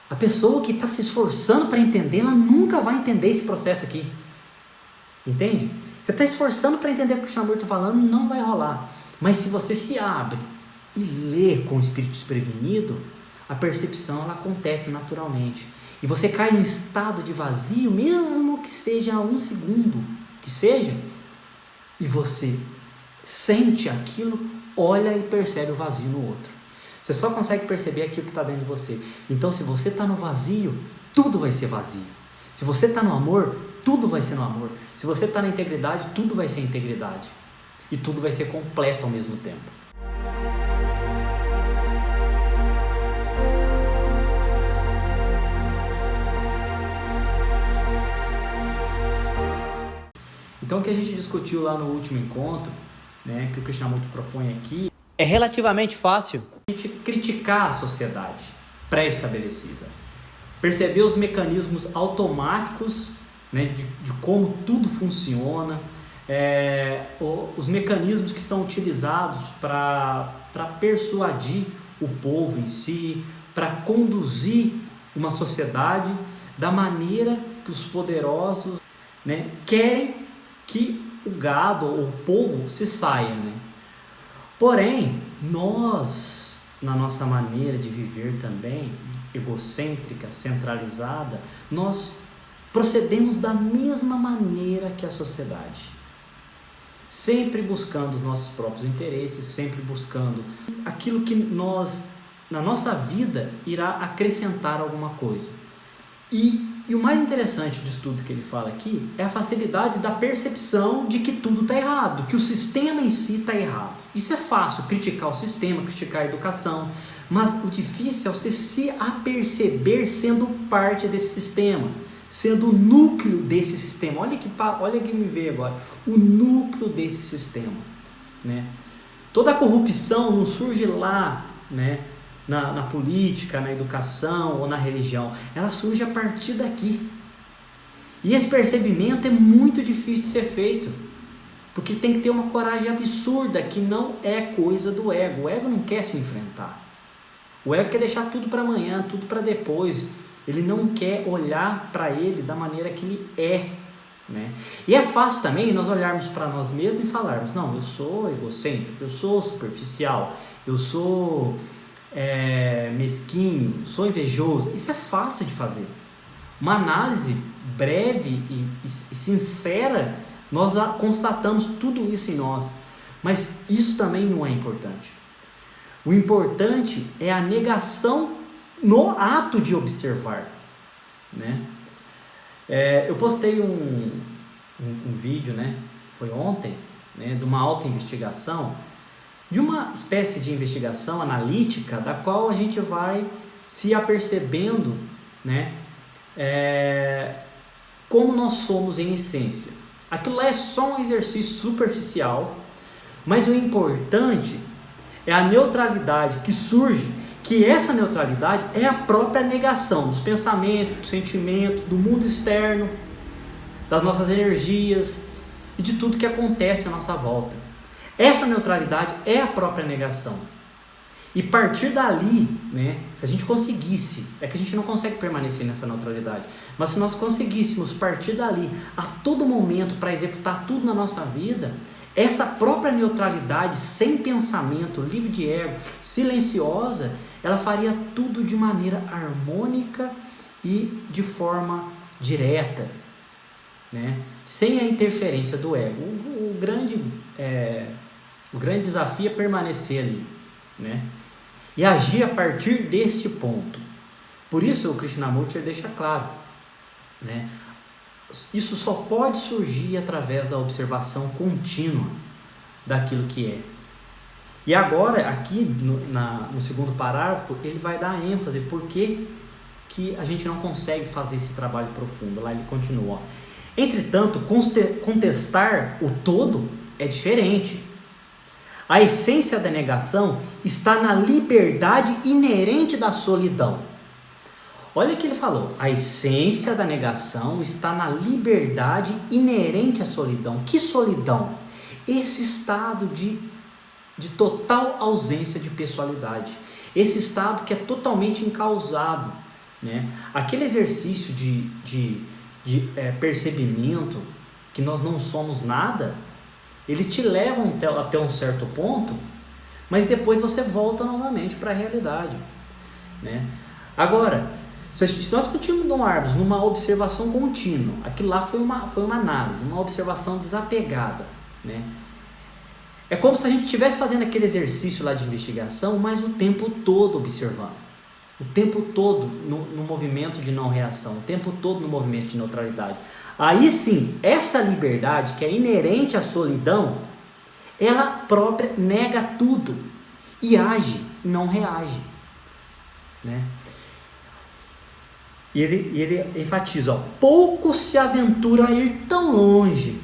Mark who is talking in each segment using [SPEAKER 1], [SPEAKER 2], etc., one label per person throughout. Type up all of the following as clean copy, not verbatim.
[SPEAKER 1] A pessoa que está se esforçando para entender, ela nunca vai entender esse processo aqui. Entende? Você está esforçando para entender o que o Krishnamurti está falando, não vai rolar. Mas se você se abre e lê com o espírito desprevenido, a percepção ela acontece naturalmente. E você cai num estado de vazio, mesmo que seja 1 segundo, que seja, e você sente aquilo, olha e percebe o vazio no outro. Você só consegue perceber aquilo que está dentro de você. Então, se você está no vazio, tudo vai ser vazio. Se você está no amor, tudo vai ser no amor. Se você está na integridade, tudo vai ser integridade. E tudo vai ser completo ao mesmo tempo. Então, o que a gente discutiu lá no último encontro, né, que o Krishnamurti propõe aqui, é relativamente fácil a gente criticar a sociedade pré-estabelecida. Perceber os mecanismos automáticos, né, de como tudo funciona, os mecanismos que são utilizados para persuadir o povo em si, para conduzir uma sociedade da maneira que os poderosos, né, querem que o gado ou o povo se saia, né? Porém, nós, na nossa maneira de viver também, egocêntrica, centralizada, nós procedemos da mesma maneira que a sociedade. Sempre buscando os nossos próprios interesses, sempre buscando aquilo que nós, na nossa vida, irá acrescentar alguma coisa. E o mais interessante disso tudo que ele fala aqui é a facilidade da percepção de que tudo está errado, que o sistema em si está errado. Isso é fácil, criticar o sistema, criticar a educação, mas o difícil é você se aperceber sendo parte desse sistema, sendo o núcleo desse sistema. Olha que me veio agora, o núcleo desse sistema, né? Toda a corrupção não surge lá, né? Na política, na educação ou na religião, ela surge a partir daqui. E esse percebimento é muito difícil de ser feito, porque tem que ter uma coragem absurda, que não é coisa do ego. O ego não quer se enfrentar. O ego quer deixar tudo para amanhã, tudo para depois. Ele não quer olhar para ele da maneira que ele é, né? E é fácil também nós olharmos para nós mesmos e falarmos: não, eu sou egocêntrico, eu sou superficial, eu sou mesquinho, sou invejoso. Isso é fácil de fazer. Uma análise breve e sincera, nós constatamos tudo isso em nós. Mas isso também não é importante. O importante é a negação no ato de observar, né? Eu postei um vídeo, né? Foi ontem, né? De uma auto-investigação, de uma espécie de investigação analítica, da qual a gente vai se apercebendo, né, como nós somos em essência. Aquilo lá é só um exercício superficial, mas o importante é a neutralidade que surge, que essa neutralidade é a própria negação dos pensamentos, dos sentimentos, do mundo externo, das nossas energias e de tudo que acontece à nossa volta. Essa neutralidade é a própria negação. E partir dali, né, se a gente conseguisse, é que a gente não consegue permanecer nessa neutralidade, mas se nós conseguíssemos partir dali a todo momento para executar tudo na nossa vida, essa própria neutralidade, sem pensamento, livre de ego, silenciosa, ela faria tudo de maneira harmônica e de forma direta, né, sem a interferência do ego. O grande desafio é permanecer ali, né? E agir a partir deste ponto. Por isso o Krishnamurti deixa claro, né? Isso só pode surgir através da observação contínua daquilo que é. E agora, aqui no segundo parágrafo, ele vai dar ênfase por que a gente não consegue fazer esse trabalho profundo. Lá ele continua: entretanto, contestar o todo é diferente. A essência da negação está na liberdade inerente da solidão. Olha o que ele falou: a essência da negação está na liberdade inerente à solidão. Que solidão? Esse estado de total ausência de pessoalidade. Esse estado que é totalmente encausado, né? Aquele exercício de percebimento que nós não somos nada, ele te leva até um certo ponto, mas depois você volta novamente para a realidade, né? Agora, se nós continuarmos numa observação contínua, aquilo lá foi uma análise, uma observação desapegada, né? É como se a gente estivesse fazendo aquele exercício lá de investigação, mas o tempo todo observando, o tempo todo no movimento de não reação, o tempo todo no movimento de neutralidade. Aí sim, essa liberdade que é inerente à solidão, ela própria nega tudo e age, não reage, né? E ele enfatiza, ó, poucos se aventuram a ir tão longe,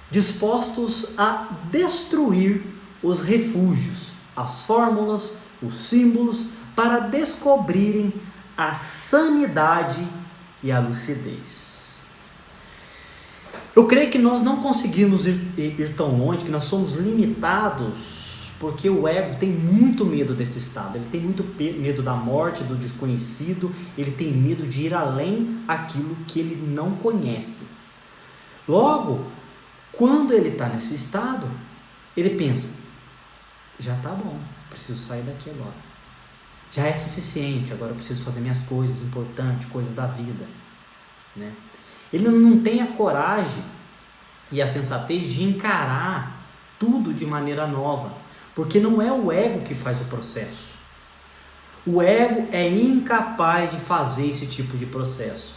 [SPEAKER 1] dispostos a destruir os refúgios, as fórmulas, os símbolos, para descobrirem a sanidade e a lucidez. Eu creio que nós não conseguimos ir tão longe, que nós somos limitados, porque o ego tem muito medo desse estado, ele tem muito medo da morte, do desconhecido, ele tem medo de ir além aquilo que ele não conhece. Logo, quando ele está nesse estado, ele pensa, já está bom, preciso sair daqui agora. Já é suficiente, agora eu preciso fazer minhas coisas importantes, coisas da vida, né? Ele não tem a coragem e a sensatez de encarar tudo de maneira nova, porque não é o ego que faz o processo. O ego é incapaz de fazer esse tipo de processo.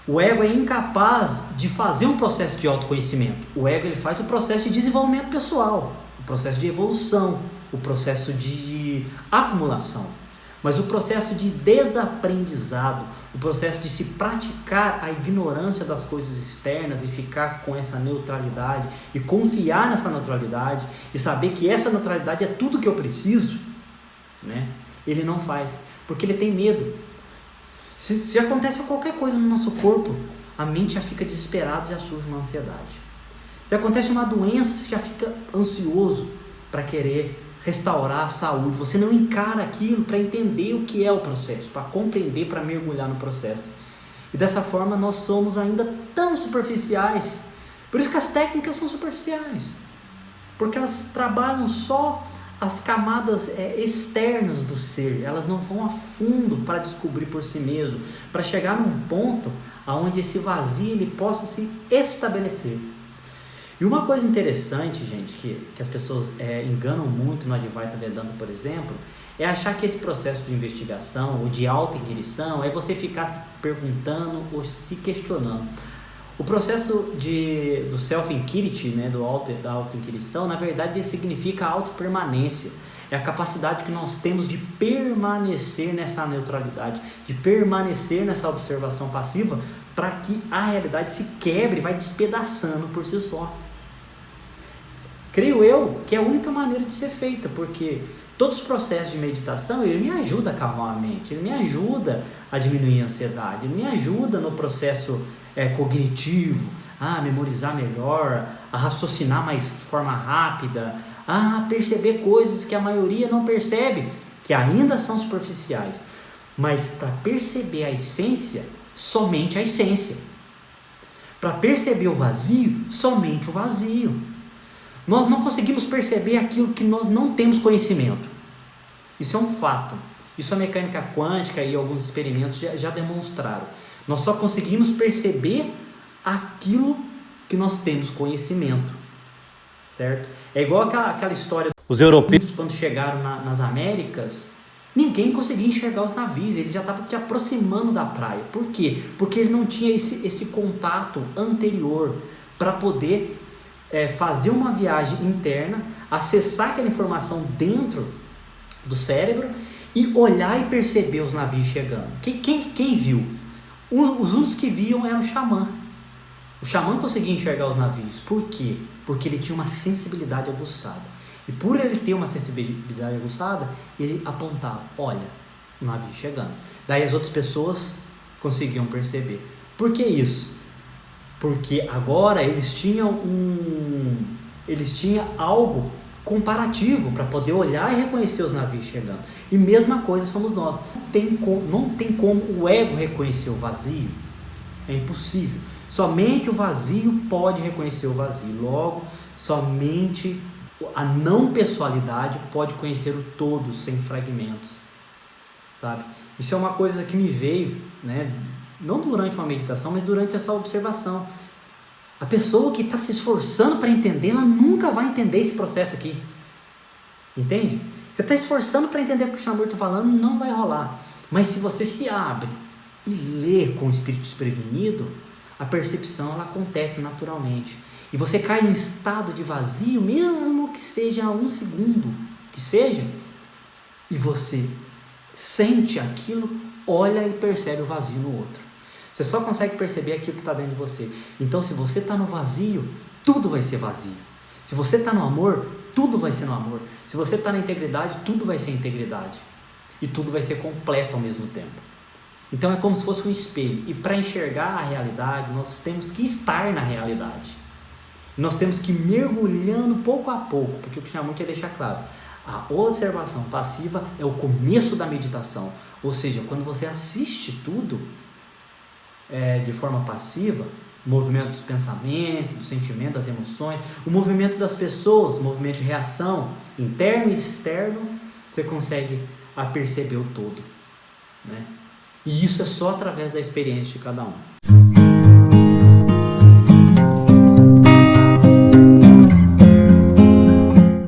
[SPEAKER 1] O ego é incapaz de fazer um processo de autoconhecimento. O ego ele faz o processo de desenvolvimento pessoal, o processo de evolução, o processo de acumulação. Mas o processo de desaprendizado, o processo de se praticar a ignorância das coisas externas e ficar com essa neutralidade e confiar nessa neutralidade e saber que essa neutralidade é tudo que eu preciso, né? Ele não faz, porque ele tem medo. Se acontece qualquer coisa no nosso corpo, a mente já fica desesperada, já surge uma ansiedade. Se acontece uma doença, você já fica ansioso para querer restaurar a saúde. Você não encara aquilo para entender o que é o processo, para compreender, para mergulhar no processo. E dessa forma nós somos ainda tão superficiais. Por isso que as técnicas são superficiais, porque elas trabalham só as camadas externas do ser, elas não vão a fundo para descobrir por si mesmo, para chegar num ponto onde esse vazio ele possa se estabelecer. E uma coisa interessante, gente, que as pessoas enganam muito no Advaita Vedanta, por exemplo, é achar que esse processo de investigação ou de auto-inquirição é você ficar se perguntando ou se questionando. O processo do self-inquiry, né, da auto-inquirição, na verdade significa auto-permanência. É a capacidade que nós temos de permanecer nessa neutralidade, de permanecer nessa observação passiva, para que a realidade se quebre, vai despedaçando por si só. Creio eu que é a única maneira de ser feita, porque todos os processos de meditação, ele me ajuda a acalmar a mente, ele me ajuda a diminuir a ansiedade, ele me ajuda no processo cognitivo, a memorizar melhor, a raciocinar mais de forma rápida, a perceber coisas que a maioria não percebe, que ainda são superficiais. Mas para perceber a essência, somente a essência. Para perceber o vazio, somente o vazio. Nós não conseguimos perceber aquilo que nós não temos conhecimento. Isso é um fato. Isso a mecânica quântica e alguns experimentos já demonstraram. Nós só conseguimos perceber aquilo que nós temos conhecimento. Certo? É igual aquela história. Os europeus, quando chegaram nas Américas, ninguém conseguia enxergar os navios. Eles já estavam te aproximando da praia. Por quê? Porque ele não tinha esse contato anterior para poder fazer uma viagem interna, acessar aquela informação dentro do cérebro e olhar e perceber os navios chegando. Quem viu? Os únicos que viam eram o xamã. O xamã conseguia enxergar os navios. Por quê? Porque ele tinha uma sensibilidade aguçada. E por ele ter uma sensibilidade aguçada, ele apontava, olha, o navio chegando. Daí as outras pessoas conseguiam perceber. Por que isso? Porque agora eles tinham algo comparativo para poder olhar e reconhecer os navios chegando. E mesma coisa somos nós. Não tem como o ego reconhecer o vazio. É impossível. Somente o vazio pode reconhecer o vazio. Logo, somente a não pessoalidade pode conhecer o todo sem fragmentos. Sabe? Isso é uma coisa que me veio, né? Não durante uma meditação, mas durante essa observação. A pessoa que está se esforçando para entender, ela nunca vai entender esse processo aqui. Entende? Você está esforçando para entender o que o Krishnamurti está falando, não vai rolar. Mas se você se abre e lê com o espírito desprevenido, a percepção ela acontece naturalmente. E você cai num estado de vazio, mesmo que seja 1 segundo, que seja, e você sente aquilo, olha e percebe o vazio no outro. Você só consegue perceber aquilo que está dentro de você. Então, se você está no vazio, tudo vai ser vazio. Se você está no amor, tudo vai ser no amor. Se você está na integridade, tudo vai ser integridade. E tudo vai ser completo ao mesmo tempo. Então, é como se fosse um espelho. E para enxergar a realidade, nós temos que estar na realidade. Nós temos que ir mergulhando pouco a pouco, porque o Krishnamurti deixa claro. A observação passiva é o começo da meditação. Ou seja, quando você assiste tudo de forma passiva, o movimento dos pensamentos, do sentimento, das emoções, o movimento das pessoas, o movimento de reação interno e externo, você consegue perceber o todo, né? E isso é só através da experiência de cada um.